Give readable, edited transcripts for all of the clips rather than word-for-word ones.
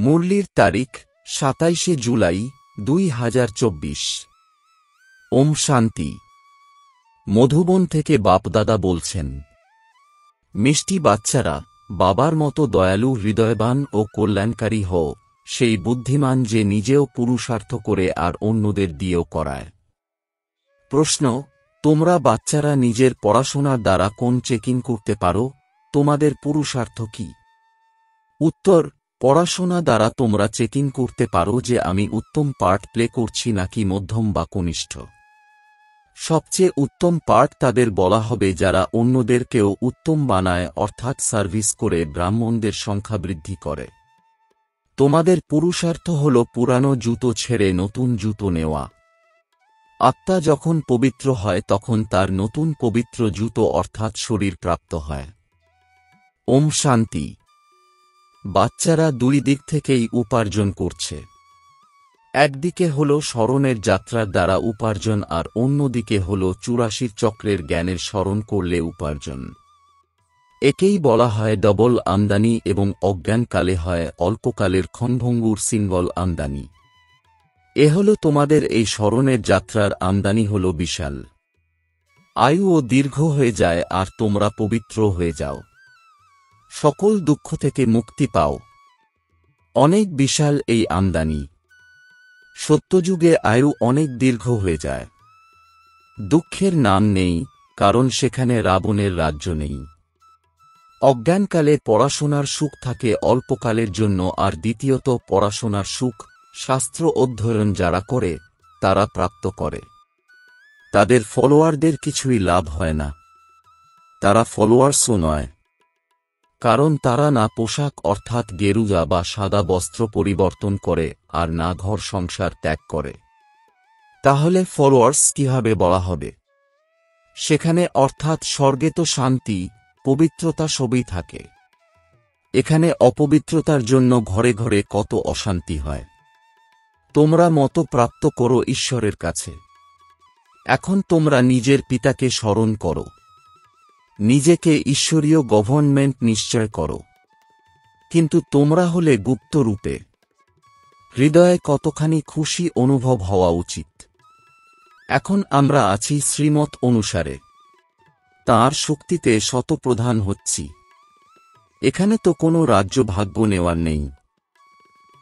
মুরলির তারিখ ২৭ জুলাই ২০২৪। ওম শান্তি। মধুবন থেকে বাপদাদা বলছেন, মিষ্টি বাচ্চারা, বাবার মতো দয়ালু, হৃদয়বান ও কল্যাণকারী হও, সেই বুদ্ধিমান যে নিজেও পুরুষার্থ করে আর অন্যদের দিয়েও করায়। প্রশ্ন: তোমরা বাচ্চারা নিজের পড়াশোনার দ্বারা কোন চেকিং করতে পারো? তোমাদের পুরুষার্থ কি? উত্তর: পড়াশোনা দ্বারা তোমরা চেকিং করতে পারো যে আমি উত্তম পার্ট প্লে করছি নাকি মধ্যম বা কনিষ্ঠ। সবচেয়ে উত্তম পার্ট তাদের বলা হবে যারা অন্যদেরকেও উত্তম বানায়, অর্থাৎ সার্ভিস করে ব্রাহ্মণদের সংখ্যা বৃদ্ধি করে। তোমাদের পুরুষার্থ হল পুরানো জুতো ছেড়ে নতুন জুতো নেওয়া। আত্মা যখন পবিত্র হয় তখন তার নতুন পবিত্র জুতো অর্থাৎ শরীর প্রাপ্ত হয়। ওম শান্তি। বাচ্চারা দুই দিক থেকেই উপার্জন করছে। একদিকে হল স্মরণের যাত্রার দ্বারা উপার্জন আর অন্যদিকে হল ৮৪ চক্রের জ্ঞানের স্মরণ করলে উপার্জন। একেই বলা হয় ডবল আমদানি এবং অজ্ঞানকালে হয় অল্পকালের ক্ষণভঙ্গুর সিঙ্গল আমদানি। এ হল তোমাদের এই স্মরণের যাত্রার আমদানি হল বিশাল। আয়ুও দীর্ঘ হয়ে যায় আর তোমরা পবিত্র হয়ে যাও। সকল দুঃখ থেকে মুক্তি পাও। অনেক বিশাল এই আমদানি। সত্যযুগে আয়ু অনেক দীর্ঘ হয়ে যায়। দুঃখের নাম নেই, কারণ সেখানে রাবণের রাজ্য নেই। অজ্ঞানকালে পড়াশোনার সুখ থাকে অল্পকালের জন্য, আর দ্বিতীয়ত পড়াশোনার সুখ শাস্ত্র অধ্যয়ন যারা করে তারা প্রাপ্ত করে। তাদের ফলোয়ারদের কিছুই লাভ হয় না। তারা ফলোয়ার্সও নয়, কারণ তারা না পোশাক অর্থাৎ গেরুয়া বা সাদা বস্ত্র পরিবর্তন করে আর না ঘর সংসার ত্যাগ করে। তাহলে ফলোয়ার্স কিভাবে বলা হবে? সেখানে অর্থাৎ স্বর্গে তো শান্তি, পবিত্রতা সবই থাকে। এখানে অপবিত্রতার জন্য ঘরে ঘরে কত অশান্তি হয়। তোমরা মত প্রাপ্ত করো ঈশ্বরের কাছে। এখন তোমরা নিজের পিতাকে স্মরণ করো। নিজেকে ঈশ্বরীয় গভর্নমেন্ট নিশ্চয় করো। কিন্তু তোমরা হলে গুপ্ত রূপে। হৃদয়ে কতখানি খুশি অনুভব হওয়া উচিত। এখন আমরা আছি শ্রীমত অনুসারে। তাঁর শক্তিতে শতপ্রধান হচ্ছি। এখানে তো কোনো রাজ্য ভাগ্য নেওয়ার নেই।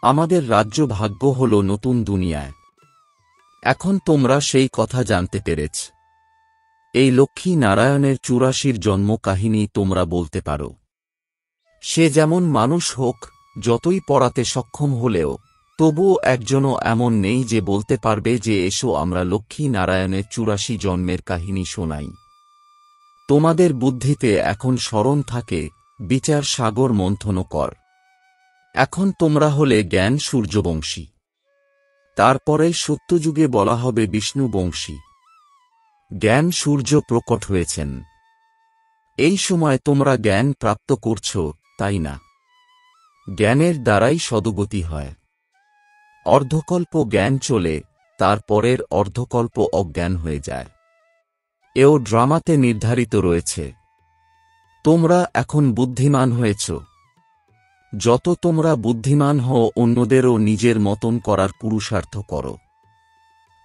আমাদের রাজ্য ভাগ্য হল নতুন দুনিয়ায়। এখন তোমরা সেই কথা জানতে পেরেছ। এই লক্ষ্মী নারায়ণের ৮৪ জন্ম কাহিনী তোমরা বলতে পারো। সে যেমন মানুষ হোক, যতই পড়াতে সক্ষম হলেও তবুও একজনও এমন নেই যে বলতে পারবে যে এসো আমরা লক্ষ্মী নারায়ণের ৮৪ জন্মের কাহিনী শোনাই। তোমাদের বুদ্ধিতে এখন স্মরণ থাকে বিচার সাগর মন্থন কর। এখন তোমরা হলে জ্ঞান সূর্যবংশী। তারপরে সত্যযুগে বলা হবে বিষ্ণুবংশী। জ্ঞান সূর্য প্রকট হয়েছেন। এই সময় তোমরা জ্ঞান প্রাপ্ত করছ, তাই না? জ্ঞানের দ্বারাই সদগতি হয়। অর্ধকল্প জ্ঞান চলে, তারপরের অর্ধকল্প অজ্ঞান হয়ে যায়। এও ড্রামাতে নির্ধারিত রয়েছে। তোমরা এখন বুদ্ধিমান হয়েছ। যত তোমরা বুদ্ধিমান হও অন্যদেরও নিজের মতন করার পুরুষার্থ করো।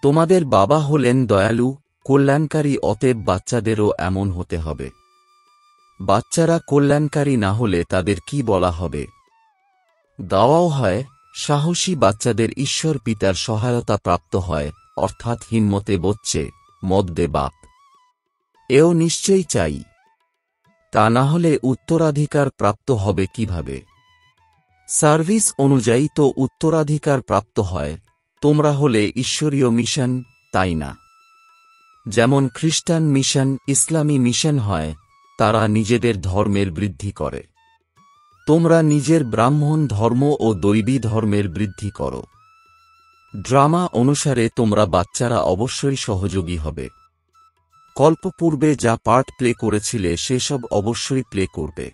তোমাদের বাবা হলেন দয়ালু, কল্যাণকারী, অতএব বাচ্চাদেরও এমন হতে হবে। বাচ্চারা কল্যাণকারী না হলে তাদের কি বলা হবে? দাওয়াও হয়, সাহসী বাচ্চাদের ঈশ্বর পিতার সহায়তা প্রাপ্ত হয়, অর্থাৎ হিম্মতে বচ্চে মদ দে বাপ। এও নিশ্চয়ই চাই। তা না হলে উত্তরাধিকার প্রাপ্ত হবে কিভাবে? সার্ভিস অনুযায়ী তো উত্তরাধিকার প্রাপ্ত হয়। তোমরা হলে ঈশ্বরীয় মিশন, তাই না? যেমন খ্রিস্টান মিশন, ইসলামী মিশন হয়, তারা নিজেদের ধর্মের বৃদ্ধি করে। তোমরা নিজের ব্রাহ্মণ ধর্ম ও দৈবী ধর্মের বৃদ্ধি করো। ড্রামা অনুসারে তোমরা বাচ্চারা অবশ্যই সহযোগী হবে। কল্পপূর্বে যা পার্ট প্লে করেছিলে সেসব অবশ্যই প্লে করবে।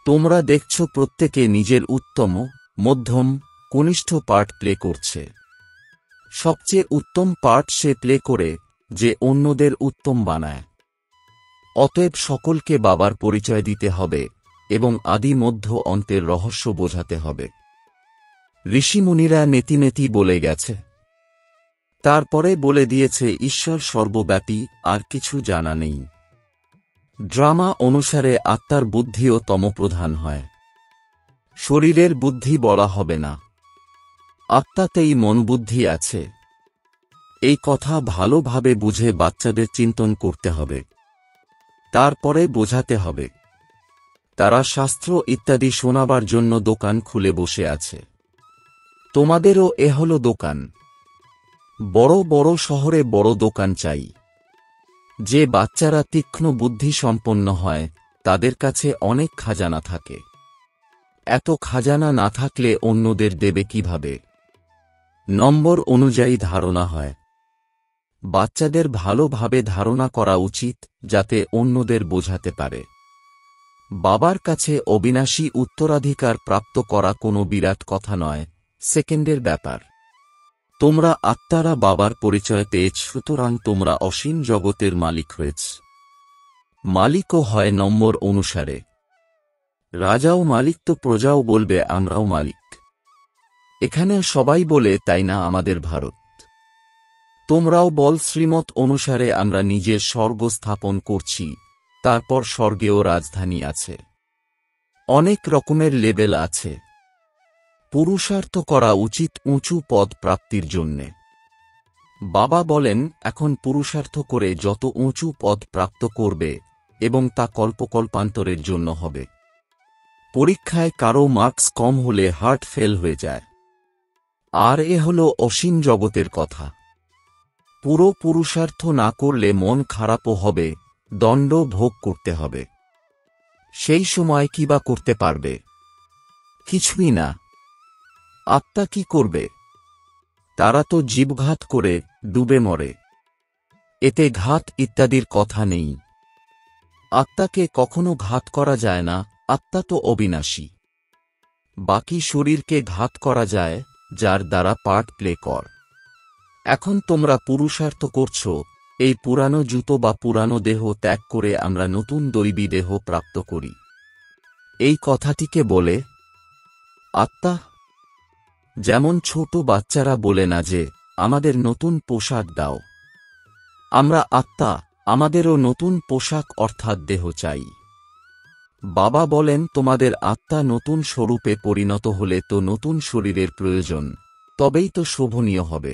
তোমরা দেখছ প্রত্যেকে নিজের উত্তম, মধ্যম, কনিষ্ঠ পার্ট প্লে করছে। সবচেয়ে উত্তম পার্ট সে প্লে করে যে অন্যদের উত্তম বানায়। অতএব সকলকে বাবার পরিচয় দিতে হবে এবং আদি মধ্য অন্তের রহস্য বোঝাতে হবে। ঋষিমুনিরা নেতি নেতি বলে গেছে। তারপরে বলে দিয়েছে ঈশ্বর সর্বব্যাপী, আর কিছু জানা নেই। ড্রামা অনুসারে আত্মার বুদ্ধিও তমপ্রধান হয়। শরীরের বুদ্ধি বলা হবে না। আত্মাতেই মন বুদ্ধি আছে। এই কথা ভালোভাবে বুঝে বাচ্চাদের চিন্তন করতে হবে। তারপরে বোঝাতে হবে। তারা শাস্ত্র ইত্যাদি শোনাবার জন্য দোকান খুলে বসে আছে। তোমাদেরও এ হলো দোকান। বড় বড় শহরে বড় দোকান চাই। যে বাচ্চারা তীক্ষ্ণ বুদ্ধি সম্পন্ন হয় তাদের কাছে অনেক খাজানা থাকে। এত খাজানা না থাকলে অন্যদের দেবে কিভাবে? নম্বর অনুযায়ী ধারণা হয়। বাচ্চাদের ভালোভাবে ধারণা করা উচিত, যাতে অন্যদের বোঝাতে পারে। বাবার কাছে অবিনাশী উত্তরাধিকার প্রাপ্ত করা কোনো বিরাট কথা নয়, সেকেন্ডের ব্যাপার। তোমরা আত্মারা বাবার পরিচয় পেয়েছ, সুতরাং তোমরা অসীম জগতের মালিক হয়েছ। মালিকও হয় নম্বর অনুসারে। রাজাও মালিক তো প্রজাও বলবে আমরাও মালিক। এখানে সবাই বলে তাই না আমাদের ভারত। তোমরাও বল শ্রীমত অনুসারে আমরা নিজের স্বর্গ স্থাপন করছি, তারপর স্বর্গেও রাজধানী আছে। অনেক রকমের লেভেল আছে। পুরুষার্থ করা উচিত উঁচু পদ প্রাপ্তির জন্যে। বাবা বলেন এখন পুরুষার্থ করে যত উঁচু পদ প্রাপ্ত করবে এবং তা কল্পকল্পান্তরের জন্য হবে। পরীক্ষায় কারো মার্কস কম হলে হার্ট ফেল হয়ে যায়। আর এ হল অসীম জগতের কথা। পুরো পুরুষার্থ না করলে মন খারাপও হবে, দণ্ড ভোগ করতে হবে। সেই সময় কি বা করতে পারবে? কিছুই না। আত্মা কি করবে? তারা তো জীবঘাত করে ডুবে মরে। এতে ঘাত ইত্যাদির কথা নেই। আত্মাকে কখনো ঘাত করা যায় না, আত্মা তো অবিনাশী। বাকি শরীরকে ঘাত করা যায়, যার দ্বারা পার্ট প্লে কর। এখন তোমরা পুরুষার্থ করছ এই পুরানো জুতো বা পুরানো দেহ ত্যাগ করে আমরা নতুন দৈবী দেহ প্রাপ্ত করি। এই কথাটিকে বলে আত্মা। যেমন ছোট বাচ্চারা বলে না যে আমাদের নতুন পোশাক দাও। আমরা আত্মা, আমাদেরও নতুন পোশাক অর্থাৎ দেহ চাই। বাবা বলেন তোমাদের আত্মা নতুন স্বরূপে পরিণত হলে তো নতুন শরীরের প্রয়োজন, তবেই তো শোভনীয় হবে।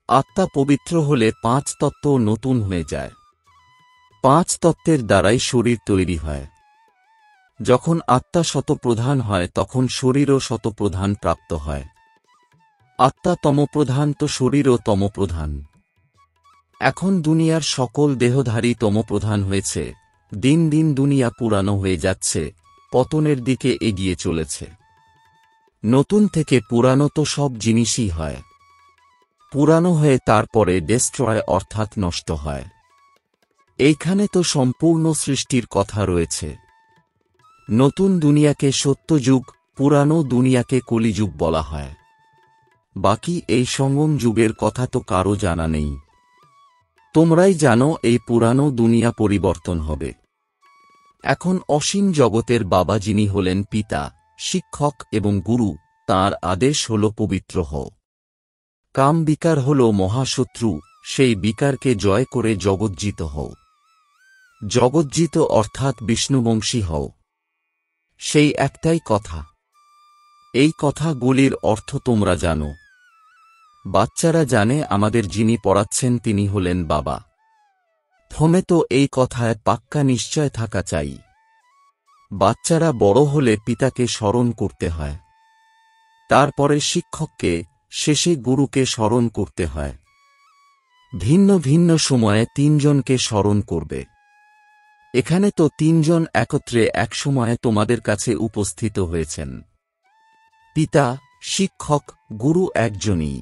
আত্মা পবিত্র হলে 5 তত্ত্ব নতুন হয়ে যায়। 5 তত্ত্বের দ্বারাই শরীর তৈরি হয়। যখন আত্মা শতপ্রধান হয় তখন শরীরও শতপ্রধান প্রাপ্ত হয়। আত্মা তমপ্রধান তো শরীরও তমপ্রধান। এখন দুনিয়ার সকল দেহধারী তমপ্রধান হয়েছে। দিন দিন দুনিয়া পুরানো হয়ে যাচ্ছে, পতনের দিকে এগিয়ে চলেছে। নতুন থেকে পুরানো তো সব জিনিসই হয়। পুরানো হয়ে তারপরে ডেস্ট্রয় অর্থাৎ নষ্ট হয়। এইখানে তো সম্পূর্ণ সৃষ্টির কথা রয়েছে। নতুন দুনিয়াকে সত্যযুগ, পুরানো দুনিয়াকে কলিযুগ বলা হয়। বাকি এই সঙ্গম যুগের কথা তো কারো জানা নেই। তোমরাই জানো এই পুরানো দুনিয়া পরিবর্তন হবে। এখন অসীম জগতের বাবা যিনি হলেন পিতা, শিক্ষক এবং গুরু, তাঁর আদেশ হল পবিত্র হও। কাম বিকার হল মহাশত্রু, সেই বিকারকে জয় করে জগজ্জিত হও। জগজ্জিত অর্থাৎ বিষ্ণুবংশী হও। সেই একটাই কথা। এই কথাগুলির অর্থ তোমরা জানো। বাচ্চারা জানে আমাদের যিনি পড়াচ্ছেন তিনি হলেন বাবা। থমে তো এই কথায় পাক্কা নিশ্চয় থাকা চাই। বাচ্চারা বড় হলে পিতাকে স্মরণ করতে হয়, তারপরে শিক্ষককে, শেষে গুরুকে স্মরণ করতে হয়। ভিন্ন ভিন্ন সময়ে 3 জনকে স্মরণ করবে। এখানে তো 3 জন একত্রে এক সময়ে তোমাদের কাছে উপস্থিত হয়েছেন। পিতা, শিক্ষক, গুরু একজনই।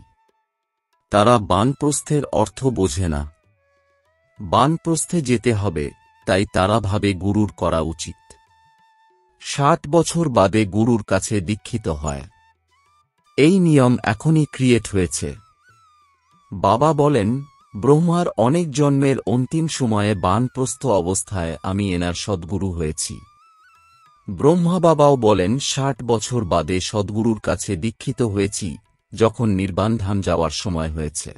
তারা বানপ্রস্থের অর্থ বোঝে না। বানপ্রস্থে যেতে হবে, তাই তারা ভাবে গুরুর করা উচিত। 60 বছর বাদে গুরুর কাছে দীক্ষিত হয়। এই নিয়ম এখনই ক্রিয়েট হয়েছে। বাবা বলেন ব্রহ্মার অনেক জন্মের অন্তিম সময়ে বানপ্রস্থ অবস্থায় আমি এনার সদ্গুরু হয়েছি। ব্রহ্মা বাবাও বলেন ৬০ বছর বাদে সদ্গুরুর কাছে দীক্ষিত হয়েছি, যখন নির্বাণধাম যাওয়ার সময় হয়েছে।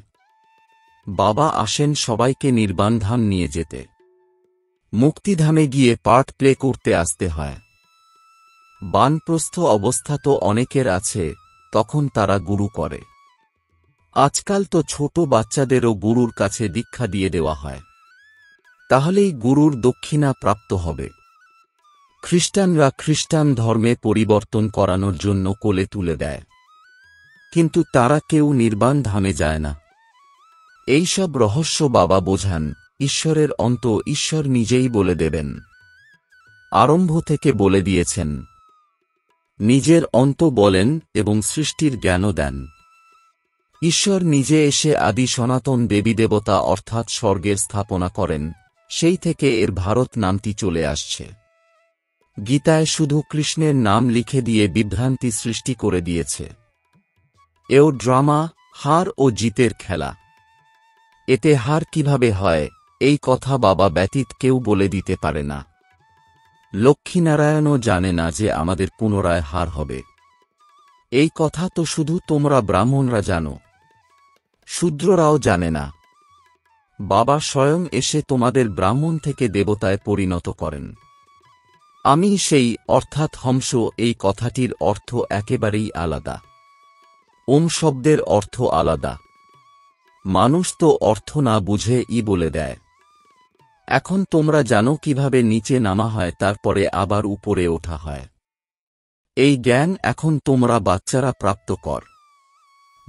বাবা আসেন সবাইকে নির্বাণধাম নিয়ে যেতে। মুক্তিধামে গিয়ে পার্ট প্লে করতে আসতে হয়। বানপ্রস্থ অবস্থা তো অনেকের আছে, তখন তারা গুরু করে। আজকাল তো ছোট বাচ্চাদেরও গুরুর কাছে দীক্ষা দিয়ে দেওয়া হয়, তাহলেই গুরুর দক্ষিণা প্রাপ্ত হবে। খ্রিস্টানরা খ্রিস্টান ধর্মে পরিবর্তন করানোর জন্য কোলে তুলে দেয়, কিন্তু তারা কেউ নির্বাণ ধামে যায় না। এইসব রহস্য বাবা বোঝান। ঈশ্বরের অন্ত ঈশ্বর নিজেই বলে দেবেন। আরম্ভ থেকে বলে দিয়েছেন। নিজের অন্ত বলেন এবং সৃষ্টির জ্ঞানও দেন। ঈশ্বর নিজে এসে আদি সনাতন দেবী দেবতা অর্থাৎ স্বর্গের স্থাপনা করেন, সেই থেকে এর ভারত নামটি চলে আসছে। গীতায় শুধু কৃষ্ণের নাম লিখে দিয়ে বিভ্রান্তি সৃষ্টি করে দিয়েছে। এও ড্রামা, হার ও জিতের খেলা। এতে হার কিভাবে হয়, এই কথা বাবা ব্যতীত কেউ বলে দিতে পারে না। লক্ষ্মীনারায়ণও জানে না যে আমাদের পুনরায় হার হবে। এই কথা তো শুধু তোমরা ব্রাহ্মণরা জানো, শূদ্ররাও জানে না। বাবা স্বয়ং এসে তোমাদের ব্রাহ্মণ থেকে দেবতায় পরিণত করেন। আমি সেই অর্থাৎ হংস, এই কথাটির অর্থ একেবারেই আলাদা। ওম শব্দের অর্থ আলাদা। মানুষ তো অর্থ না বুঝে বলে দেয়। এখন তোমরা জানো কিভাবে নিচে নামা হয়, তারপরে আবার উপরে ওঠা হয়। এই জ্ঞান এখন তোমরা বাচ্চারা প্রাপ্ত কর।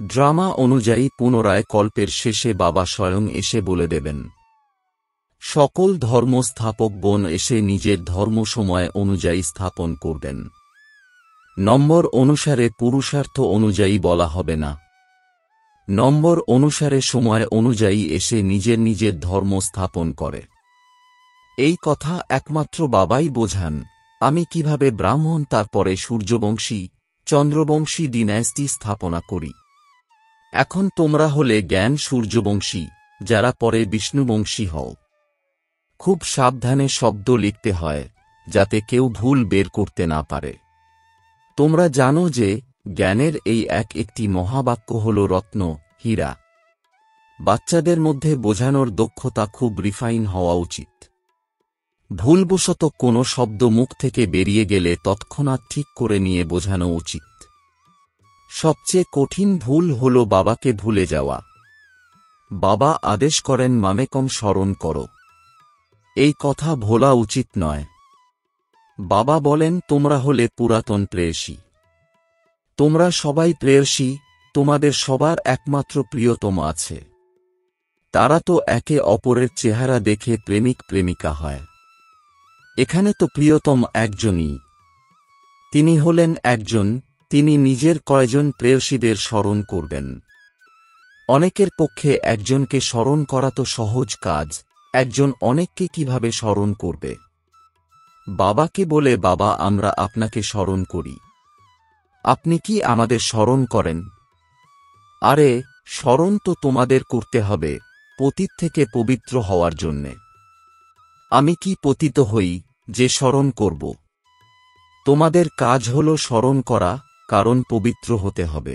ড্রামা অনুযায়ী পুনরায় কল্পের শেষে বাবা স্বয়ং এসে বলে দেবেন। সকল ধর্ম স্থাপকগণ এসে নিজের ধর্ম সময় অনুযায়ী স্থাপন করবেন। নম্বর অনুসারে পুরুষার্থ অনুযায়ী বলা হবে না। নম্বর অনুসারে সময় অনুযায়ী এসে নিজের নিজের ধর্ম স্থাপন করে। এই কথা একমাত্র বাবাই বোঝান। আমি কিভাবে ব্রাহ্মণ তারপরে সূর্যবংশী, চন্দ্রবংশী ডিনাস্টি স্থাপনা করি। এখন তোমরা হলে জ্ঞান সূর্যবংশী, যারা পরে বিষ্ণুবংশী হও। খুব সাবধানে শব্দ লিখতে হয়, যাতে কেউ ভুল বের করতে না পারে। তোমরা জানো যে জ্ঞানের এই একটি মহাবাক্য হল রত্ন, হীরা। বাচ্চাদের মধ্যে বোঝানোর দক্ষতা খুব রিফাইন হওয়া উচিত। ভুলবশত কোনো শব্দ মুখ থেকে বেরিয়ে গেলে তৎক্ষণাৎ ঠিক করে নিয়ে বোঝানো উচিত। সবচেয়ে কঠিন ভুল হল বাবাকে ভুলে যাওয়া। বাবা আদেশ করেন মামেকম স্মরণ করো। এই কথা ভোলা উচিত নয়। বাবা বলেন তোমরা হলে পুরাতন প্রেয়সী। তোমরা সবাই প্রেয়সী, তোমাদের সবার একমাত্র প্রিয়তম আছে। তারা তো একে অপরের চেহারা দেখে প্রেমিক প্রেমিকা হয়। এখানে তো প্রিয়তম একজনই। তিনি হলেন একজন। তিনি নিজের কয়জন প্রেয়সীদের স্মরণ করবেন। অনেকের পক্ষে একজনকে স্মরণ করা তো সহজ কাজ, একজন অনেককে কিভাবে স্মরণ করবে? বাবাকে বলে, বাবা আমরা আপনাকে স্মরণ করি। আপনি কি আমাদের স্মরণ করেন? আরে স্মরণ তো তোমাদের করতে হবে, পতিত থেকে পবিত্র হওয়ার জন্যে। আমি কি পতিত হই যে স্মরণ করব? তোমাদের কাজ হল স্মরণ করা, কারণ পবিত্র হতে হবে।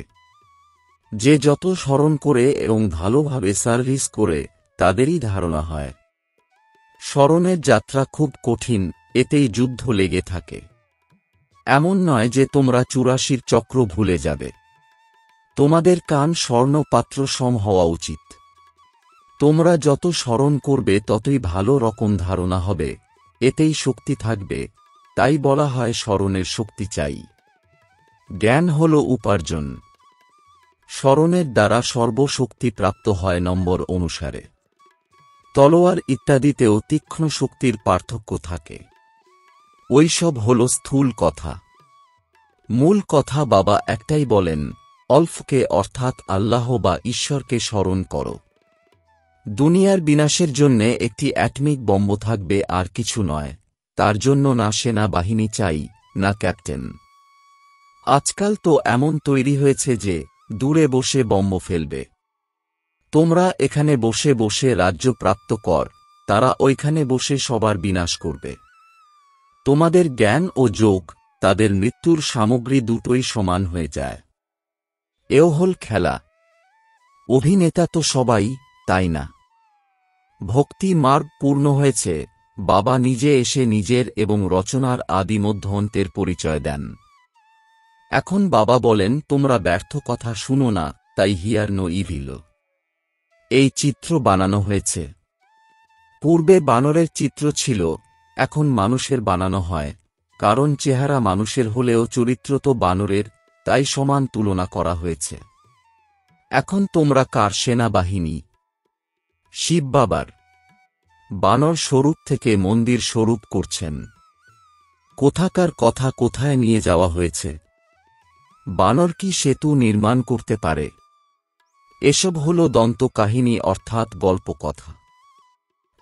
যে যত স্মরণ করে এবং ভালোভাবে সার্ভিস করে, তাদেরই ধারণা হয়। স্মরণের যাত্রা খুব কঠিন, এতেই যুদ্ধ লেগে থাকে। এমন নয় যে তোমরা ৮৪ চক্র ভুলে যাবে। তোমাদের কান স্বর্ণ পাত্র সম হওয়া উচিত। তোমরা যত স্মরণ করবে ততই ভালো রকম ধারণা হবে, এতেই শক্তি থাকবে। তাই বলা হয় স্মরণের শক্তি চাই। জ্ঞান হল উপার্জন। স্মরণের দ্বারা সর্বশক্তি প্রাপ্ত হয় নম্বর অনুসারে। তলোয়ার ইত্যাদিতেও তীক্ষ্ণ শক্তির পার্থক্য থাকে। ওইসব হল স্থূল কথা। মূল কথা বাবা একটাই বলেন, অল্পকে অর্থাৎ আল্লাহ বা ঈশ্বরকে স্মরণ করো। দুনিয়ার বিনাশের জন্যে একটি অ্যাটমিক বম্ব থাকবে, আর কিছু নয়। তার জন্য না সেনা বাহিনী চাই, না ক্যাপ্টেন। আজকাল তো এমন তৈরি হয়েছে যে দূরে বসে বম্ব ফেলবে। তোমরা এখানে বসে বসে রাজ্য প্রাপ্ত কর, তারা ওইখানে বসে সবার বিনাশ করবে। তোমাদের জ্ঞান ও যোগ, তাদের মৃত্যুর সামগ্রী দুটোই সমান হয়ে যায়। এও হল খেলা। অভিনেতা তো সবাই, তাই না? ভক্তি মার্গ পূর্ণ হয়েছে, বাবা নিজে এসে নিজের এবং রচনার আদি মধ্য অন্তের পরিচয় দেন। এখন বাবা বলেন, তোমরা ব্যর্থ কথা শুনো না, তাই হিয়ার নো ইভিল। এই চিত্র বানানো হয়েছে। পূর্বে বানরের চিত্র ছিল, এখন মানুষের বানানো হয়, কারণ চেহারা মানুষের হলেও চরিত্র তো বানরের, তাই সমান তুলনা করা হয়েছে। এখন তোমরা কার সেনাবাহিনী? শিব বাবার। বানর স্বরূপ থেকে মন্দির স্বরূপ করছেন। কোথাকার কথা কোথায় নিয়ে যাওয়া হয়েছে? বানর কি সেতু নির্মাণ করতে পারে? এসব হল দন্ত কাহিনী, অর্থাৎ গল্প কথা।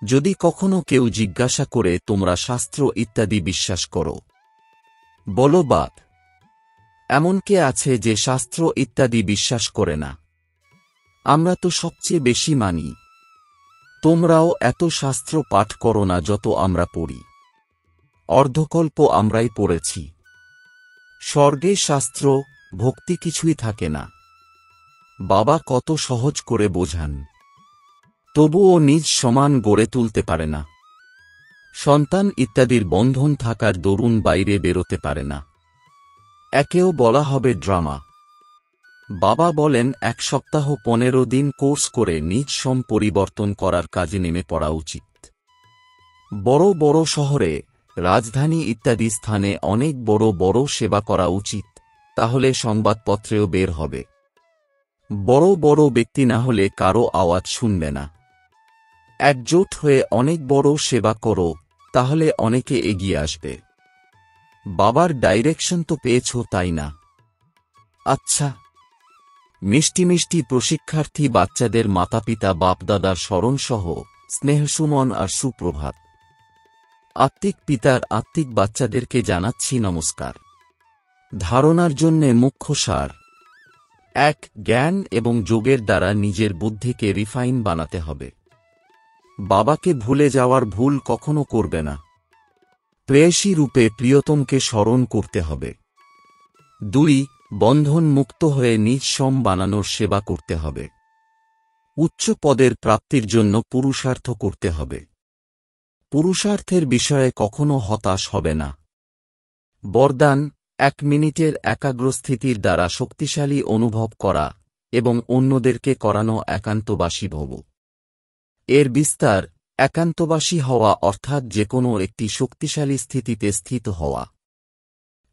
যদি কখনো কেউ জিজ্ঞাসা করে তোমরা শাস্ত্র ইত্যাদি বিশ্বাস করো, বলো বাদ। এমন কে আছে যে শাস্ত্র ইত্যাদি বিশ্বাস করে না? আমরা তো সবচেয়ে বেশি মানি। তোমরাও এত শাস্ত্র পাঠ করো না যত আমরা পড়ি। অর্ধকল্প আমরাই পড়েছি। স্বর্গে শাস্ত্র ভক্তি কিছুই থাকে না। বাবা কত সহজ করে বোঝান, তবুও নিজ সমান গড়ে তুলতে পারে না। সন্তান ইত্যাদির বন্ধন থাকার দরুন বাইরে বেরোতে পারে না। একেও বলা হবে ড্রামা। বাবা বলেন, 1 সপ্তাহ 15 দিন কোর্স করে নিজ সম পরিবর্তন করার কাজে নেমে পড়া উচিত। বড় বড় শহরে, রাজধানী ইত্যাদি স্থানে অনেক বড় বড় সেবা করা উচিত, তাহলে সংবাদপত্রেও বের হবে। বড় বড় ব্যক্তি না হলে কারো আওয়াজ শুনবে না। একজোট হয়ে অনেক বড় সেবা করো, তাহলে অনেকে এগিয়ে আসবে। বাবার ডাইরেকশন তো পেয়েছ, তাই না? আচ্ছা, মিষ্টি মিষ্টি প্রশিক্ষার্থী বাচ্চাদের মাতাপিতা বাপদাদার স্মরণসহ স্নেহসুমন আর সুপ্রভাত। আত্মিক পিতার আত্মিক বাচ্চাদেরকে জানাচ্ছি নমস্কার। ধারণার জন্যে মুখ্য সার: 1. জ্ঞান এবং যোগের দ্বারা নিজের বুদ্ধিকে রিফাইন বানাতে হবে। বাবাকে ভুলে যাওয়ার ভুল কখনো করবে না। প্রেয়সী রূপে প্রিয়তমকে স্মরণ করতে হবে। 2. বন্ধন মুক্ত হয়ে নিজ সম বানানোর সেবা করতে হবে। উচ্চ পদের প্রাপ্তির জন্য পুরুষার্থ করতে হবে। পুরুষার্থের বিষয়ে কখনো হতাশ হবে না। বরদান: 1 মিনিটের একাগ্রস্থিতির দ্বারা শক্তিশালী অনুভব করা এবং অন্যদেরকে করানো একান্তবাসী ভব। এর বিস্তার: একান্তবাসী হওয়া অর্থাৎ যেকোনো একটি শক্তিশালী স্থিতিতে স্থিত হওয়া।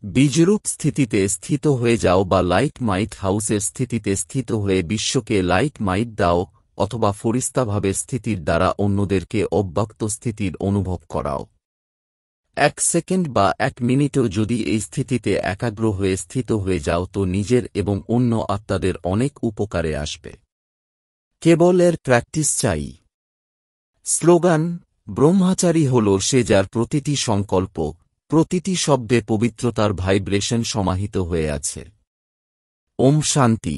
বীজরূপ স্থিতিতে স্থিত হয়ে যাও বা লাইট মাইট হাউসের স্থিতিতে স্থিত হয়ে বিশ্বকে লাইট মাইট দাও, অথবা ফরিস্তাভাবের স্থিতির দ্বারা অন্যদেরকে অব্যক্ত স্থিতির অনুভব করাও। 1 সেকেন্ড বা 1 মিনিটও যদি এই স্থিতিতে একাগ্র হয়ে স্থিত হয়ে যাও তো নিজের এবং অন্য আত্মাদের অনেক উপকারে আসবে। কেবল এর প্র্যাকটিস চাই। স্লোগান: ব্রহ্মচারী হল সে যার প্রতিটি সংকল্প, প্রতিটি শব্দে পবিত্রতার ভাইব্রেশন সমাহিত হয়ে আছে। ওম শান্তি।